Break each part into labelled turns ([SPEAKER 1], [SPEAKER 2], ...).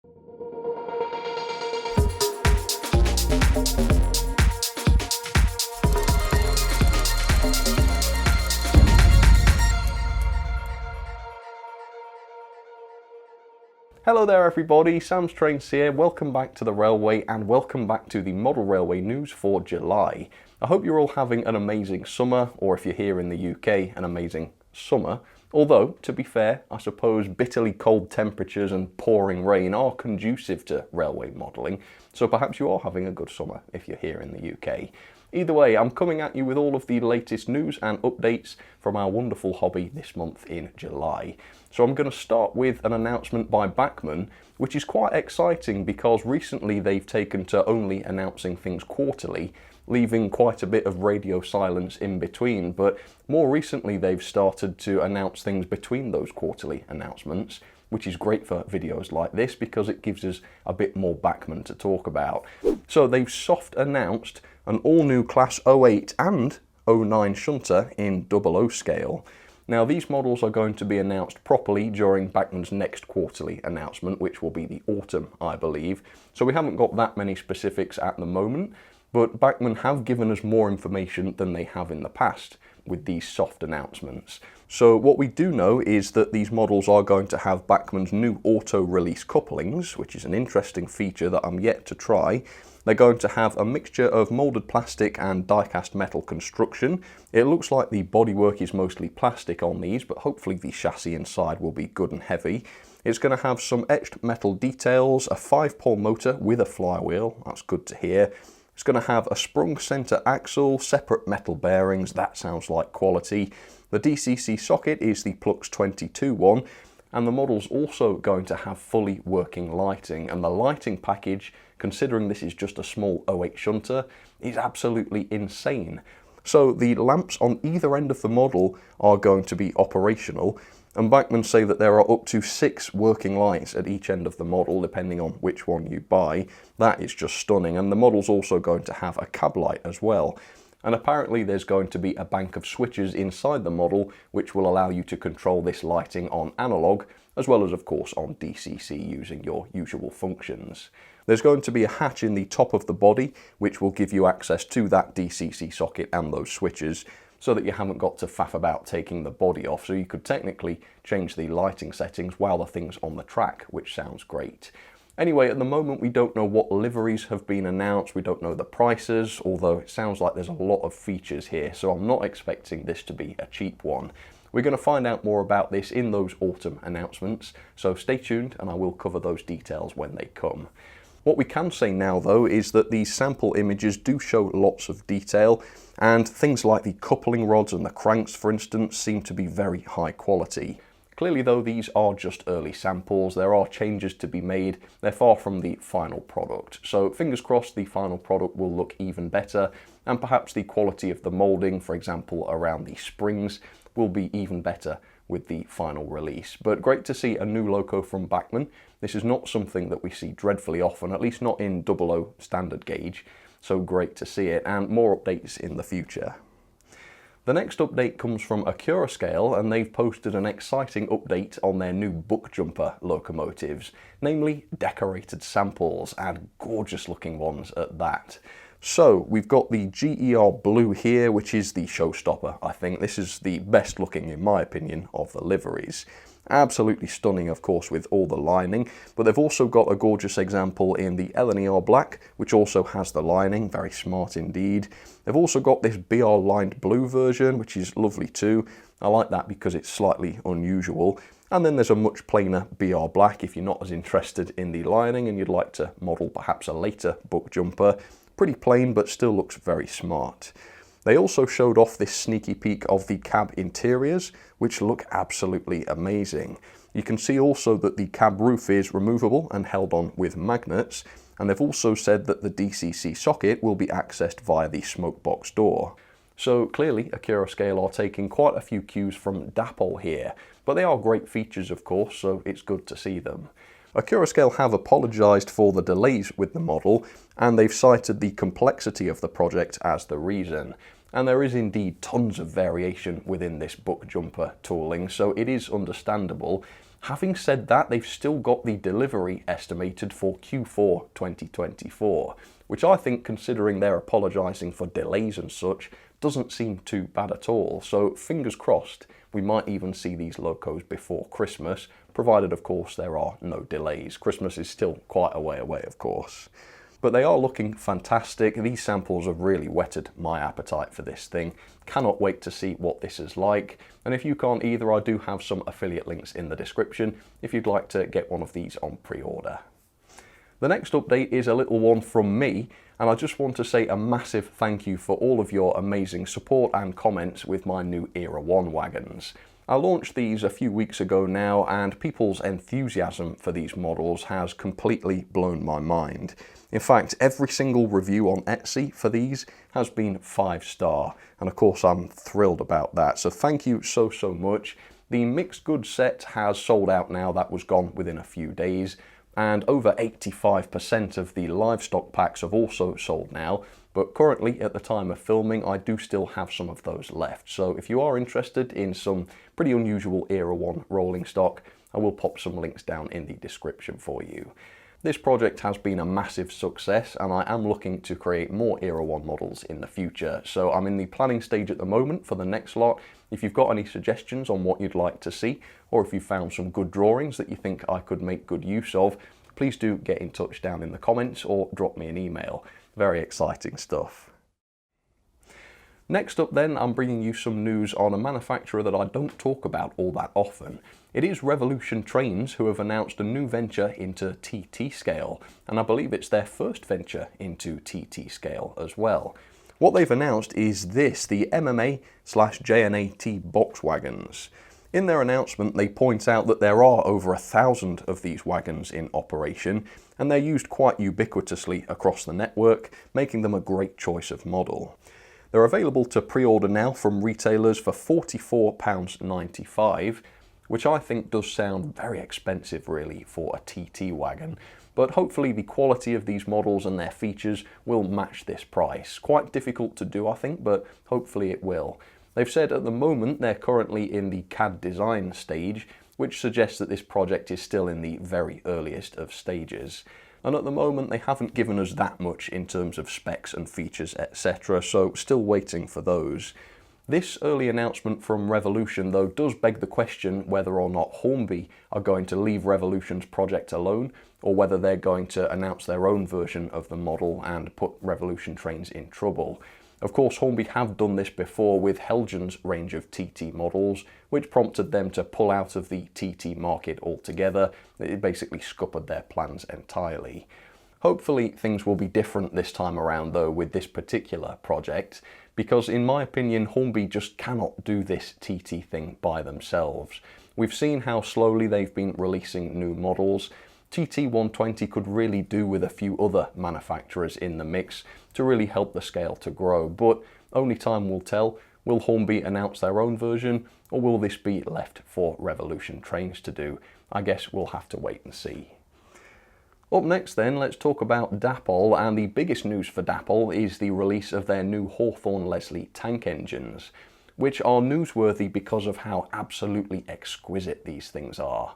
[SPEAKER 1] Hello there everybody, Sam's Trains here. Welcome back to the railway and welcome back to the model railway news for July. I hope you're all having an amazing summer, or if you're here in the UK, an amazing summer. Although, to be fair, I suppose bitterly cold temperatures and pouring rain are conducive to railway modelling, so perhaps you are having a good summer if you're here in the UK. Either way, I'm coming at you with all of the latest news and updates from our wonderful hobby this month in July. So I'm going to start with an announcement by Bachmann, which is quite exciting because recently they've taken to only announcing things quarterly, leaving quite a bit of radio silence in between, but more recently they've started to announce things between those quarterly announcements, which is great for videos like this because it gives us a bit more Bachmann to talk about. So they've soft announced an all-new Class 08 and 09 shunter in 00 scale. Now these models are going to be announced properly during Bachmann's next quarterly announcement, which will be the autumn, I believe. So we haven't got that many specifics at the moment, but Bachmann have given us more information than they have in the past with these soft announcements. So what we do know is that these models are going to have Bachmann's new auto-release couplings, which is an interesting feature that I'm yet to try. They're going to have a mixture of moulded plastic and die-cast metal construction. It looks like the bodywork is mostly plastic on these, but hopefully the chassis inside will be good and heavy. It's going to have some etched metal details, a 5-pole motor with a flywheel, that's good to hear. It's going to have a sprung centre axle, separate metal bearings, that sounds like quality. The DCC socket is the Plux 22 one, and the model's also going to have fully working lighting, and the lighting package, considering this is just a small 08 shunter, is absolutely insane. So the lamps on either end of the model are going to be operational, and Bachmann say that there are up to 6 working lights at each end of the model, depending on which one you buy. That is just stunning, and the model's also going to have a cab light as well. And apparently there's going to be a bank of switches inside the model which will allow you to control this lighting on analog, as well as of course on DCC using your usual functions. There's going to be a hatch in the top of the body which will give you access to that DCC socket and those switches, so that you haven't got to faff about taking the body off, so you could technically change the lighting settings while the thing's on the track, which sounds great. Anyway, at the moment we don't know what liveries have been announced, we don't know the prices, although it sounds like there's a lot of features here, so I'm not expecting this to be a cheap one. We're going to find out more about this in those autumn announcements, so stay tuned and I will cover those details when they come. What we can say now though is that these sample images do show lots of detail, and things like the coupling rods and the cranks for instance seem to be very high quality. Clearly though, these are just early samples, there are changes to be made, they're far from the final product. So fingers crossed the final product will look even better, and perhaps the quality of the moulding, for example around the springs, will be even better with the final release. But great to see a new loco from Bachmann. This is not something that we see dreadfully often, at least not in 00 standard gauge, so great to see it, and more updates in the future. The next update comes from Accurascale, and they've posted an exciting update on their new book jumper locomotives, namely decorated samples, and gorgeous looking ones at that. So we've got the GER Blue here, which is the showstopper. I think this is the best looking, in my opinion, of the liveries. Absolutely stunning, of course, with all the lining, but they've also got a gorgeous example in the LNER Black, which also has the lining, very smart indeed. They've also got this BR lined blue version, which is lovely too. I like that because it's slightly unusual. And then there's a much plainer BR Black if you're not as interested in the lining and you'd like to model perhaps a later book jumper. Pretty plain, but still looks very smart. They also showed off this sneaky peek of the cab interiors, which look absolutely amazing. You can see also that the cab roof is removable and held on with magnets, and they've also said that the DCC socket will be accessed via the smoke box door. So clearly Accurascale are taking quite a few cues from Dapol here, but they are great features of course, so it's good to see them. Accurascale have apologised for the delays with the model, and they've cited the complexity of the project as the reason. And there is indeed tons of variation within this book jumper tooling, so it is understandable. Having said that, they've still got the delivery estimated for Q4 2024, which I think, considering they're apologising for delays and such, doesn't seem too bad at all. So fingers crossed, we might even see these locos before Christmas, provided of course there are no delays. Christmas is still quite a way away, of course. But they are looking fantastic. These samples have really whetted my appetite for this thing. Cannot wait to see what this is like. And if you can't either, I do have some affiliate links in the description if you'd like to get one of these on pre-order. The next update is a little one from me, and I just want to say a massive thank you for all of your amazing support and comments with my new Era 1 wagons. I launched these a few weeks ago now, and people's enthusiasm for these models has completely blown my mind. In fact, every single review on Etsy for these has been 5-star, and of course I'm thrilled about that, so thank you so much. The mixed goods set has sold out now. That was gone within a few days, and over 85% of the livestock packs have also sold now, but currently at the time of filming I do still have some of those left. So if you are interested in some pretty unusual Era 1 rolling stock, I will pop some links down in the description for you. This project has been a massive success, and I am looking to create more Era 1 models in the future. So I'm in the planning stage at the moment for the next lot. If you've got any suggestions on what you'd like to see, or if you found some good drawings that you think I could make good use of, please do get in touch down in the comments or drop me an email. Very exciting stuff. Next up then, I'm bringing you some news on a manufacturer that I don't talk about all that often. It is Revolution Trains, who have announced a new venture into TT scale, and I believe it's their first venture into TT scale as well. What they've announced is this, the MMA/JNAT box wagons. In their announcement, they point out that there are over 1,000 of these wagons in operation, and they're used quite ubiquitously across the network, making them a great choice of model. They're available to pre-order now from retailers for £44.95, which I think does sound very expensive really for a TT wagon, but hopefully the quality of these models and their features will match this price. Quite difficult to do, I think, but hopefully it will. They've said at the moment they're currently in the CAD design stage, which suggests that this project is still in the very earliest of stages. And at the moment they haven't given us that much in terms of specs and features, etc., so still waiting for those. This early announcement from Revolution though does beg the question whether or not Hornby are going to leave Revolution's project alone, or whether they're going to announce their own version of the model and put Revolution Trains in trouble. Of course, Hornby have done this before with Helgen's range of TT models, which prompted them to pull out of the TT market altogether. It basically scuppered their plans entirely. Hopefully things will be different this time around though with this particular project, because in my opinion Hornby just cannot do this TT thing by themselves. We've seen how slowly they've been releasing new models. TT120 could really do with a few other manufacturers in the mix to really help the scale to grow, but only time will tell. Will Hornby announce their own version, or will this be left for Revolution Trains to do? I guess we'll have to wait and see. Up next then, let's talk about Dapol, and the biggest news for Dapol is the release of their new Hawthorne Leslie tank engines, which are newsworthy because of how absolutely exquisite these things are.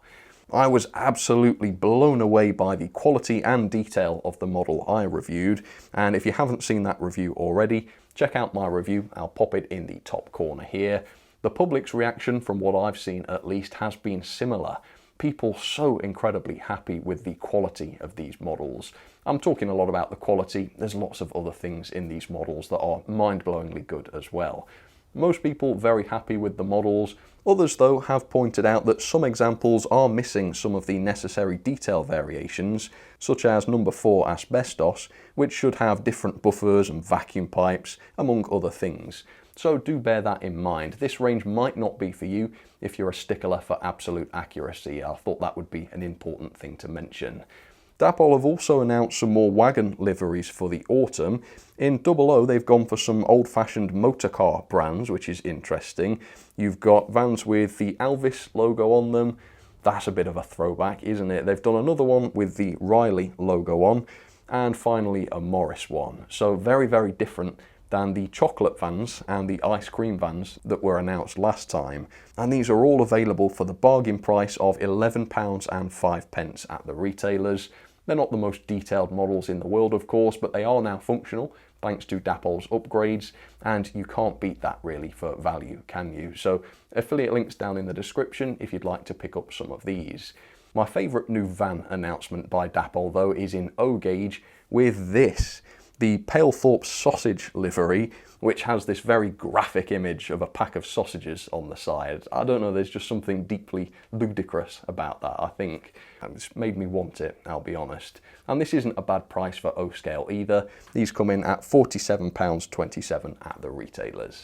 [SPEAKER 1] I was absolutely blown away by the quality and detail of the model I reviewed, and if you haven't seen that review already, check out my review. I'll pop it in the top corner here. The public's reaction, from what I've seen at least, has been similar. People so incredibly happy with the quality of these models. I'm talking a lot about the quality. There's lots of other things in these models that are mind-blowingly good as well. Most people very happy with the models. Others though have pointed out that some examples are missing some of the necessary detail variations, such as number 4 asbestos, which should have different buffers and vacuum pipes, among other things. So do bear that in mind. This range might not be for you if you're a stickler for absolute accuracy. I thought that would be an important thing to mention. Dapol have also announced some more wagon liveries for the autumn. In 00, they've gone for some old-fashioned motorcar brands, which is interesting. You've got vans with the Elvis logo on them. That's a bit of a throwback, isn't it? They've done another one with the Riley logo on, and finally a Morris one. So very, very different than the chocolate vans and the ice cream vans that were announced last time. And these are all available for the bargain price of £11.05 at the retailers. They're not the most detailed models in the world, of course, but they are now functional thanks to Dapol's upgrades, and you can't beat that really for value, can you? So affiliate links down in the description if you'd like to pick up some of these. My favourite new van announcement by Dapol though is in O gauge with this, the Palethorpe sausage livery, which has this very graphic image of a pack of sausages on the side. I don't know, there's just something deeply ludicrous about that, I think. And it's made me want it, I'll be honest. And this isn't a bad price for O scale either. These come in at £47.27 at the retailers.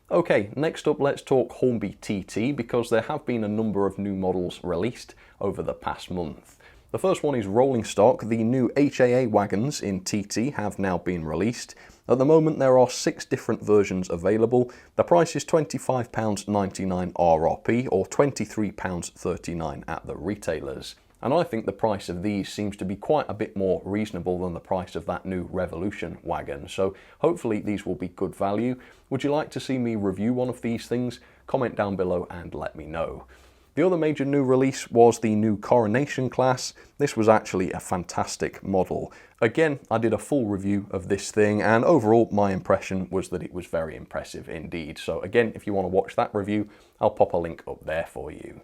[SPEAKER 1] Okay, next up let's talk Hornby TT, because there have been a number of new models released over the past month. The first one is rolling stock. The new HAA wagons in TT have now been released. At the moment there are 6 different versions available. The price is £25.99 RRP or £23.39 at the retailers. And I think the price of these seems to be quite a bit more reasonable than the price of that new Revolution wagon. So hopefully these will be good value. Would you like to see me review one of these things? Comment down below and let me know. The other major new release was the new Coronation class. This was actually a fantastic model. Again, I did a full review of this thing, and overall my impression was that it was very impressive indeed. So again, if you want to watch that review, I'll pop a link up there for you.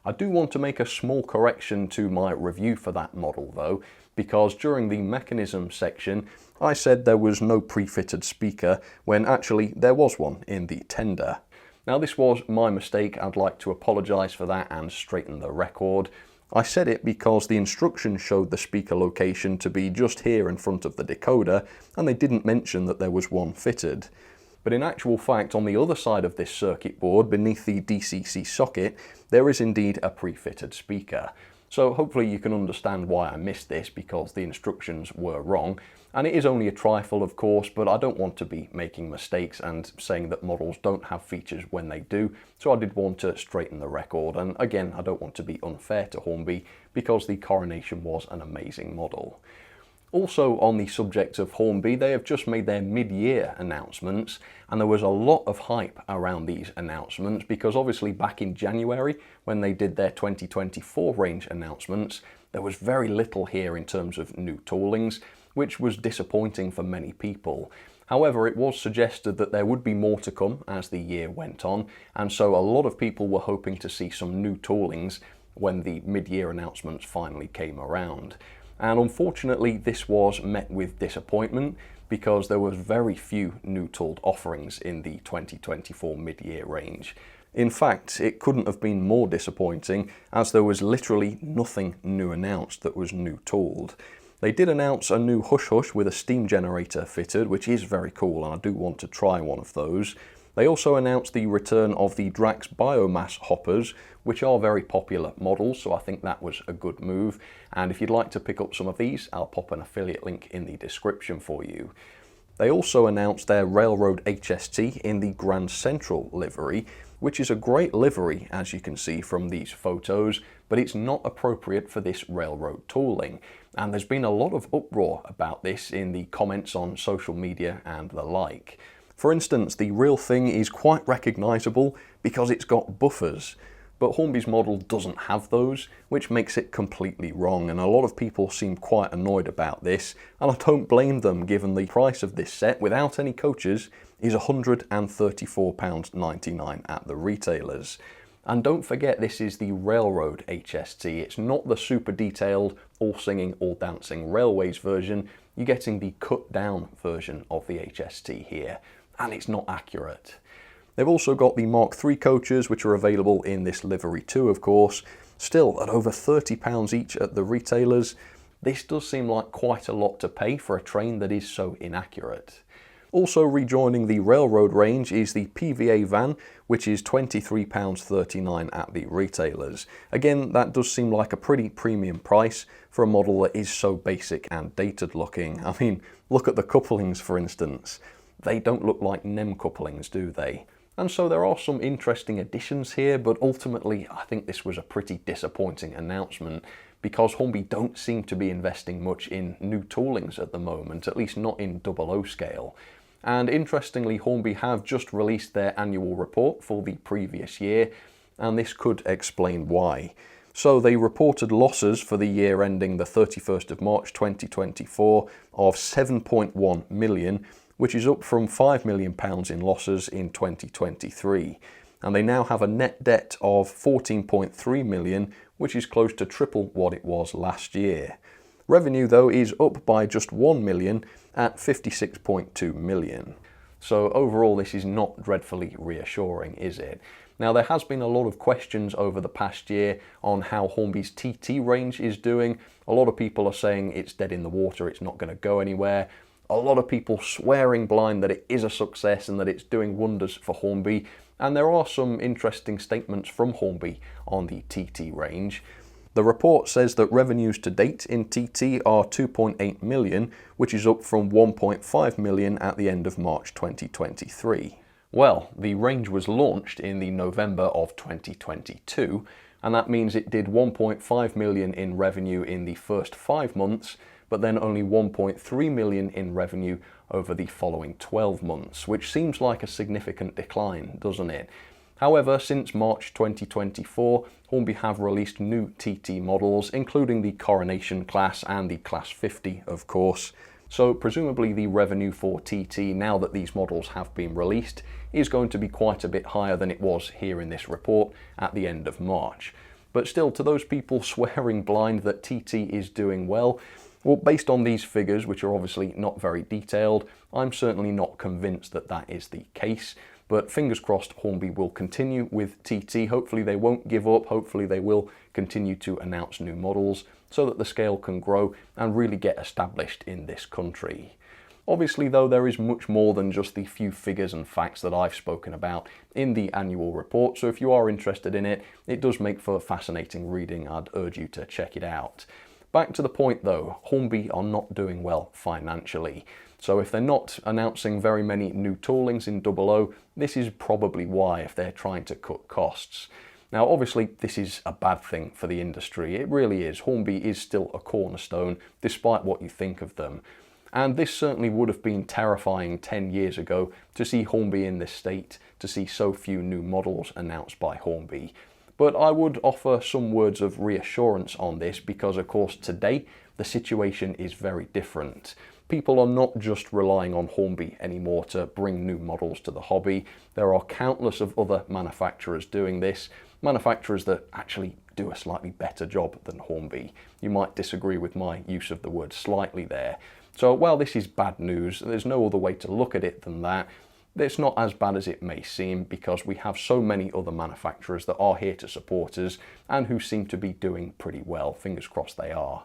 [SPEAKER 1] I do want to make a small correction to my review for that model though, because during the mechanism section I said there was no pre-fitted speaker when actually there was one in the tender. Now this was my mistake. I'd like to apologise for that and straighten the record. I said it because the instructions showed the speaker location to be just here in front of the decoder, and they didn't mention that there was one fitted. But in actual fact, on the other side of this circuit board, beneath the DCC socket, there is indeed a pre-fitted speaker. So hopefully you can understand why I missed this, because the instructions were wrong. And it is only a trifle, of course, but I don't want to be making mistakes and saying that models don't have features when they do. So I did want to straighten the record. And again, I don't want to be unfair to Hornby, because the Coronation was an amazing model. Also on the subject of Hornby, they have just made their mid-year announcements, and there was a lot of hype around these announcements because obviously back in January when they did their 2024 range announcements, there was very little here in terms of new toolings, which was disappointing for many people. However, it was suggested that there would be more to come as the year went on, and so a lot of people were hoping to see some new toolings when the mid-year announcements finally came around. And unfortunately this was met with disappointment because there was very few new tooled offerings in the 2024 mid-year range. In fact, it couldn't have been more disappointing, as there was literally nothing new announced that was new tooled. They did announce a new hush hush with a steam generator fitted, which is very cool, and I do want to try one of those. They also announced the return of the Drax biomass hoppers, which are very popular models, so I think that was a good move. And if you'd like to pick up some of these, I'll pop an affiliate link in the description for you. They also announced their Railroad HST in the Grand Central livery, which is a great livery as you can see from these photos, but it's not appropriate for this railroad tooling. And there's been a lot of uproar about this in the comments on social media and the like. For instance, the real thing is quite recognisable because it's got buffers, but Hornby's model doesn't have those, which makes it completely wrong, and a lot of people seem quite annoyed about this, and I don't blame them given the price of this set without any coaches is £134.99 at the retailers. And don't forget, this is the Railroad HST, it's not the super detailed, all singing, all dancing Railways version. You're getting the cut down version of the HST here, and it's not accurate. They've also got the Mark III coaches, which are available in this livery too, of course, still at over £30 each at the retailers. This does seem like quite a lot to pay for a train that is so inaccurate. Also rejoining the railroad range is the PVA van, which is £23.39 at the retailers. Again, that does seem like a pretty premium price for a model that is so basic and dated looking. I mean, look at the couplings for instance. They don't look like NEM couplings, do they? And so there are some interesting additions here, but ultimately I think this was a pretty disappointing announcement because Hornby don't seem to be investing much in new toolings at the moment, at least not in 00 scale. And interestingly, Hornby have just released their annual report for the previous year, and this could explain why. So they reported losses for the year ending the 31st of March 2024 of 7.1 million, which is up from £5 million in losses in 2023. And they now have a net debt of 14.3 million, which is close to triple what it was last year. Revenue, though, is up by just 1 million at 56.2 million. So overall, this is not dreadfully reassuring, is it? Now, there has been a lot of questions over the past year on how Hornby's TT range is doing. A lot of people are saying it's dead in the water, it's not going to go anywhere. A lot of people swearing blind that it is a success and that it's doing wonders for Hornby. And there are some interesting statements from Hornby on the TT range. The report says that revenues to date in TT are 2.8 million, which is up from 1.5 million at the end of March 2023. Well, the range was launched in the November of 2022, and that means it did 1.5 million in revenue in the first 5 months, but then only 1.3 million in revenue over the following 12 months, which seems like a significant decline, doesn't it? However, since March 2024, Hornby have released new TT models, including the Coronation class and the Class 50, of course. So presumably the revenue for TT, now that these models have been released, is going to be quite a bit higher than it was here in this report at the end of March. But still, to those people swearing blind that TT is doing well, based on these figures, which are obviously not very detailed, I'm certainly not convinced that that is the case. But fingers crossed, Hornby will continue with TT. Hopefully they won't give up. Hopefully they will continue to announce new models so that the scale can grow and really get established in this country. Obviously, though, there is much more than just the few figures and facts that I've spoken about in the annual report. So if you are interested in it, it does make for fascinating reading. I'd urge you to check it out. Back to the point though, Hornby are not doing well financially. So if they're not announcing very many new toolings in 00, this is probably why, if they're trying to cut costs. Now obviously this is a bad thing for the industry, it really is. Hornby is still a cornerstone despite what you think of them. And this certainly would have been terrifying 10 years ago to see Hornby in this state, to see so few new models announced by Hornby. But I would offer some words of reassurance on this because, of course, today the situation is very different. People are not just relying on Hornby anymore to bring new models to the hobby. There are countless of other manufacturers doing this, manufacturers that actually do a slightly better job than Hornby. You might disagree with my use of the word slightly there. So while this is bad news, there's no other way to look at it than that. It's not as bad as it may seem because we have so many other manufacturers that are here to support us and who seem to be doing pretty well. Fingers crossed they are.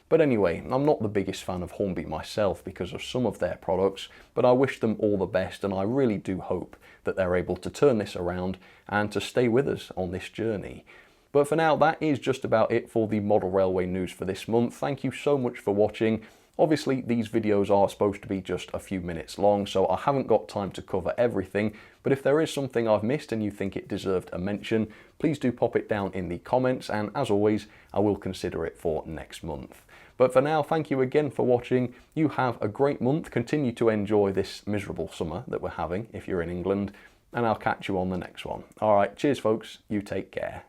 [SPEAKER 1] But anyway, I'm not the biggest fan of Hornby myself because of some of their products, but I wish them all the best and I really do hope that they're able to turn this around and to stay with us on this journey. But for now, that is just about it for the model railway news for this month. Thank you so much for watching. Obviously, these videos are supposed to be just a few minutes long, so I haven't got time to cover everything, but if there is something I've missed and you think it deserved a mention, please do pop it down in the comments, and as always, I will consider it for next month. But for now, thank you again for watching. You have a great month. Continue to enjoy this miserable summer that we're having if you're in England, and I'll catch you on the next one. All right, cheers folks. You take care.